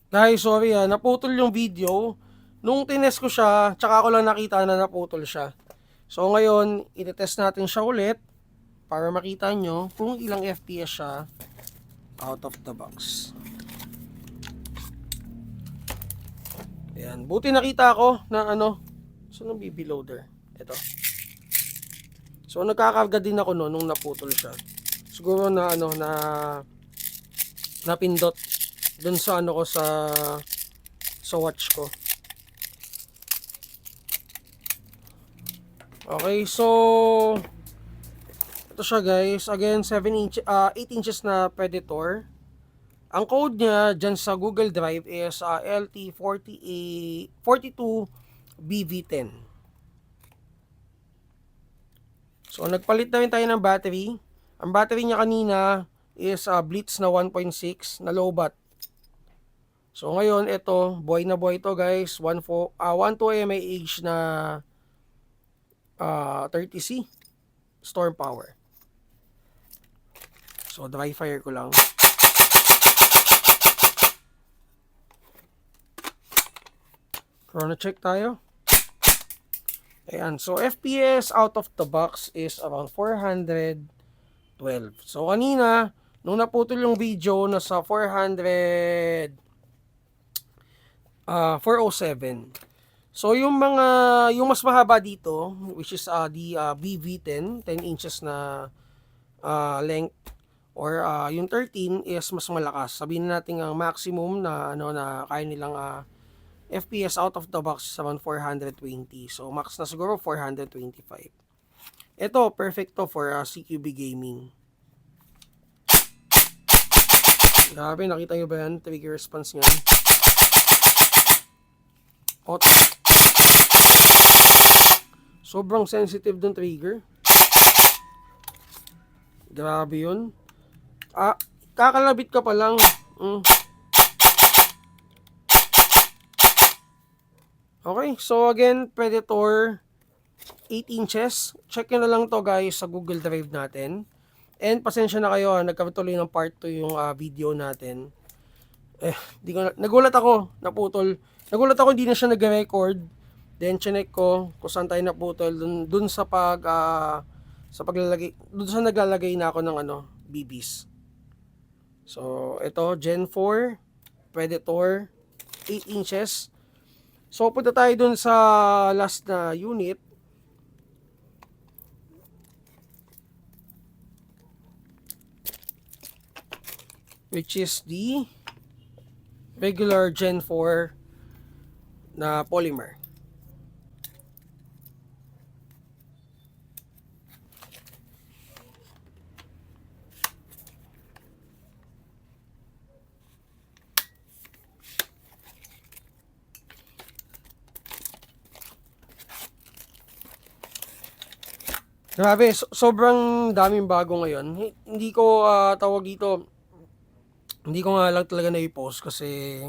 Guys, sorry naputol yung video. Nung tinest ko siya, tsaka ko lang nakita na naputol siya. So ngayon, itetest natin siya ulit para makita nyo kung ilang FPS siya out of the box. Ayan, buti nakita ko na saan ang BB loader? Ito. So nagkakarga din ako nung naputol siya. Siguro na napindot dun sa ko sa watch ko. Okay, so ito siya guys. Again, 8 inches na Predator. Ang code niya dyan sa Google Drive is LT42BV10. So nagpalit na rin tayo ng battery. Ang battery niya kanina is Blitz na 1.6 na low bat. So ngayon ito, buhay na buhay ito guys. 12 mAh na 30C storm power. So dry fire ko lang. Chrono check tayo. Ayan, so FPS out of the box is around 412. So kanina, nung naputol yung video, nasa 407. So yung mas mahaba dito, which is the BV10, 10 inches na length, or yung 13 is mas malakas. Sabihin natin ang maximum na na kaya nilang FPS out of the box is around 420. So max na siguro 425. Ito perfect to for CQB gaming. Grabe, nakita nyo ba yan? Trigger response nga. Sobrang sensitive dun trigger. Grabe yun. Kakalabit ka pa lang. Okay, so again, Predator 8 inches. Check nyo na lang to guys sa Google Drive natin. And pasensya na kayo, nagkatuloy ng part 2 yung video natin. Nagulat ako, naputol. Nagulat ako, hindi na siya nag-record. Then chinek ko kung saan tayo naputol dun sa paglalagay, dun sa naglalagay na ako ng BBs. So ito Gen 4 Predator 8 inches. So punta tayo dun sa last na unit. Which is the regular Gen 4 na polymer. Grabe, sobrang daming bago ngayon. Hindi ko tawag dito, hindi ko nga lang talaga na-post kasi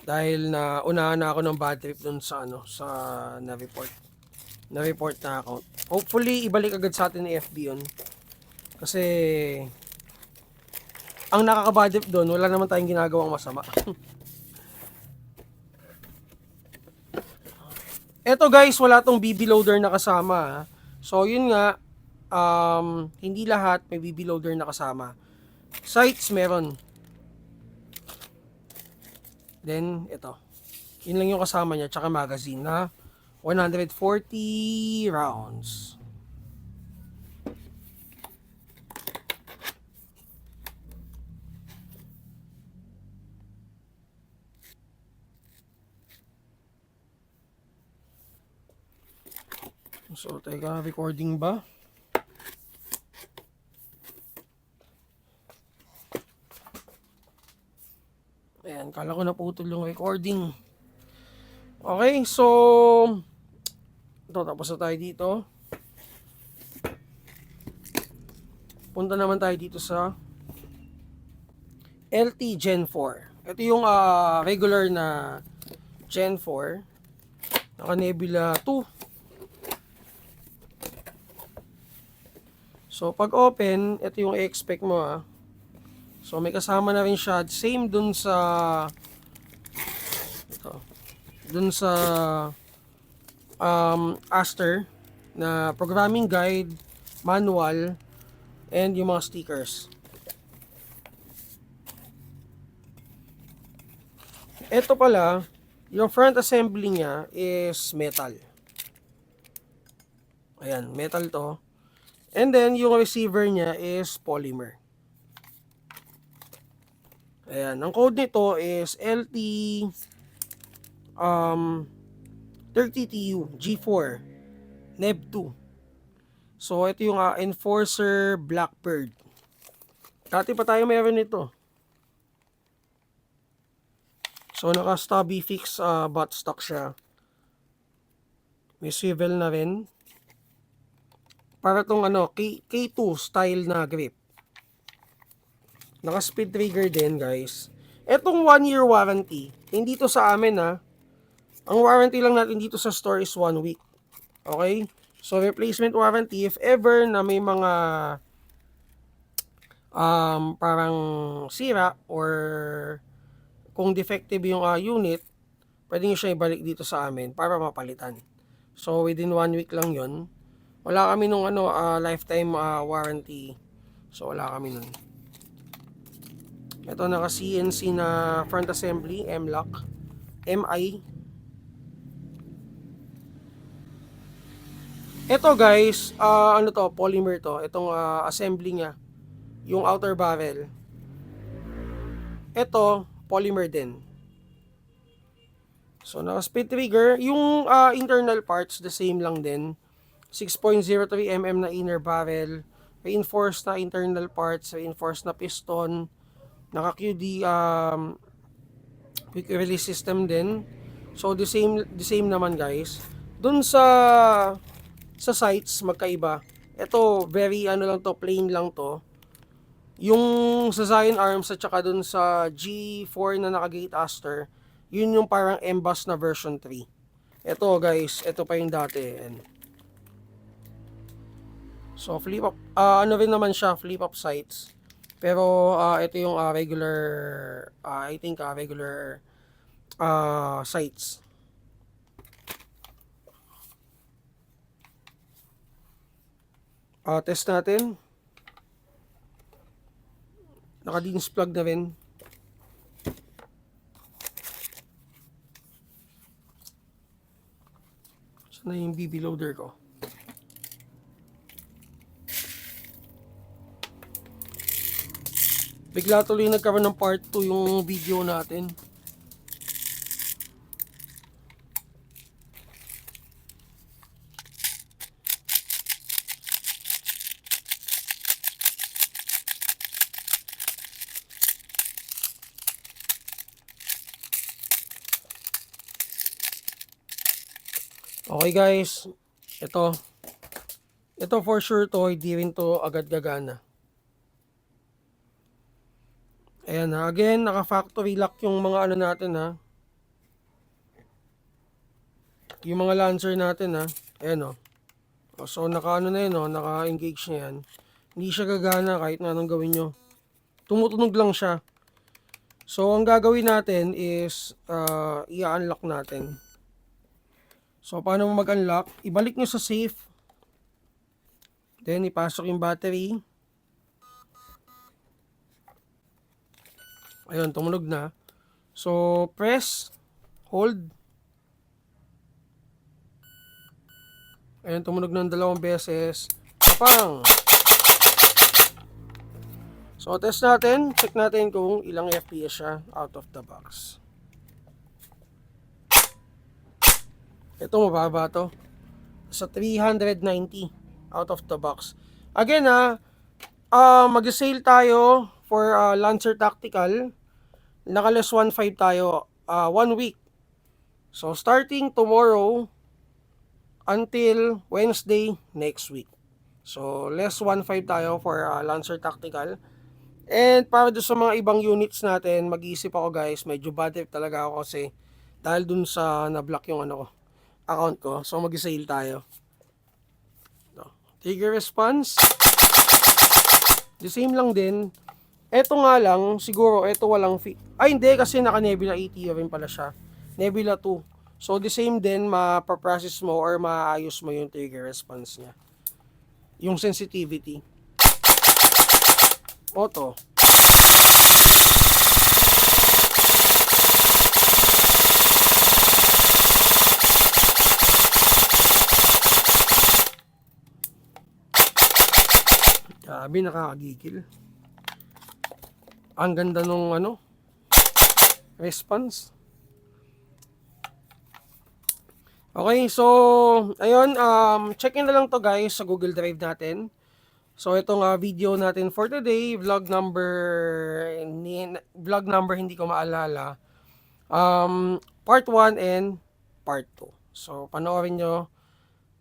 dahil na unahan na ako ng bad trip dun sa sa na-report na account. Hopefully ibalik agad sa atin ni FB yun. Kasi ang nakaka-bad trip doon, wala naman tayong ginagawang masama. Eto guys, wala tong BB loader na kasama. So yun nga, hindi lahat may BB loader na kasama. Sights meron. Then ito. Yun lang yung kasama niya, tsaka magazine na 140 rounds. So, teka, recording ba? Ayan, kala ko naputol yung recording. Okay, so ito, tapos na tayo dito. Punta naman tayo dito sa LT Gen 4. Ito yung regular na Gen 4. Naka Nebula 2. So pag open, ito yung i-expect mo So may kasama na rin siya. Same dun sa dun sa Aster na programming guide, manual, and yung mga stickers. Ito pala, yung front assembly niya is metal. Ayan, metal to. And then, yung receiver niya is polymer. Ayan, ang code nito is LT 30TU G4 NEB 2. So, ito yung Enforcer Blackbird. Dati pa tayo meron nito. So, naka-stubby fix butt stock siya. May swivel na rin. Para tong K2 style na grip. Naka-speed trigger din, guys. Etong 1-year warranty, hindi to sa amin Ang warranty lang natin dito sa store is 1 week. Okay? So, replacement warranty, if ever na may mga parang sira or kung defective yung unit, pwede nyo siya ibalik dito sa amin para mapalitan. So, within 1 week lang yon. Wala kami nung lifetime warranty. So, wala kami nun. Ito naka CNC na front assembly, M-lock, MI. Ito guys, polymer to. Itong assembly niya, yung outer barrel. Ito, polymer din. So, naka speed trigger. Yung internal parts, the same lang din. 6.03mm na inner barrel. Reinforced na internal parts, reinforced na piston. Naka QD quick release system din. So, the same naman guys. Dun sa sights, magkaiba. Ito, very lang to, plain lang to. Yung sa Zion Arms at saka dun sa G4 na naka-gate Aster, yun yung parang emboss na version 3. Ito guys, ito pa yung dati. So flip up, rin naman siya, flip up sights. Pero ito yung regular, I think regular sights. Test natin. Naka-DINS plug na rin. Saan na yung BB loader ko? Bigla tuloy nagkaroon ng part 2 yung video natin. Okay guys, ito for sure to, hindi rin to agad gagana. Ayan again, naka factory lock yung mga natin yung mga lancer natin ayan so naka na yun naka engage na yan. Hindi siya gagana kahit na anong gawin nyo, tumutunog lang siya. So ang gagawin natin is i-unlock natin. So, paano mo mag-unlock? Ibalik nyo sa safe. Then, ipasok yung battery. Ayun, tumunog na. So, press, hold. Ayun, tumunog ng 2 beses. Pang! So, test natin. Check natin kung ilang FPS siya out of the box. Ito mababa to. Sa 390 out of the box. Again mag-sale tayo for Lancer Tactical. Naka-less 1.5 tayo 1 week. So starting tomorrow until Wednesday next week. So less 1.5 tayo for Lancer Tactical. And para doon sa mga ibang units natin, mag-iisip ako guys, medyo bad trip talaga ako kasi dahil dun sa na-block yung account ko. So mag-sale tayo. Trigger response. The same lang din. Ito nga lang, siguro ito walang ay hindi kasi naka Nebula ATO rin pala siya. Nebula 2. So the same din, mapaprocess mo or maayos mo yung trigger response niya. Yung sensitivity. Auto. Grabe, nakakagigil. Ang ganda nung response. Okay, so ayun, check in na lang to guys sa Google Drive natin. So itong video natin for today, vlog number hindi ko maalala. Part 1 and part 2. So panoorin nyo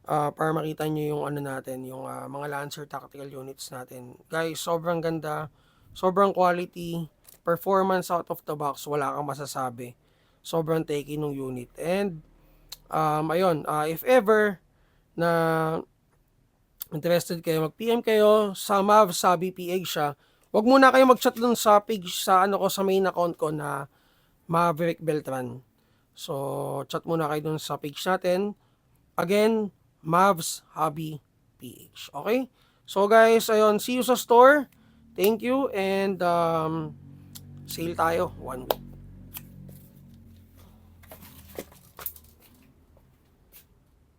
para makita nyo yung natin, yung mga Lancer tactical units natin. Guys, sobrang ganda, sobrang quality, performance out of the box, wala kang masasabi. Sobrang techy nung unit. And ayun, if ever na interested kayo, mag-PM kayo sa Mav, sa BPH siya. Huwag muna kayo mag-chat dun sa page, sa sa main account ko na Maverick Beltran. So, chat muna kayo dun sa page natin. Again, Mavs Hobby PH. Okay? So guys, ayun, see you sa store. Thank you and sale tayo 1 week.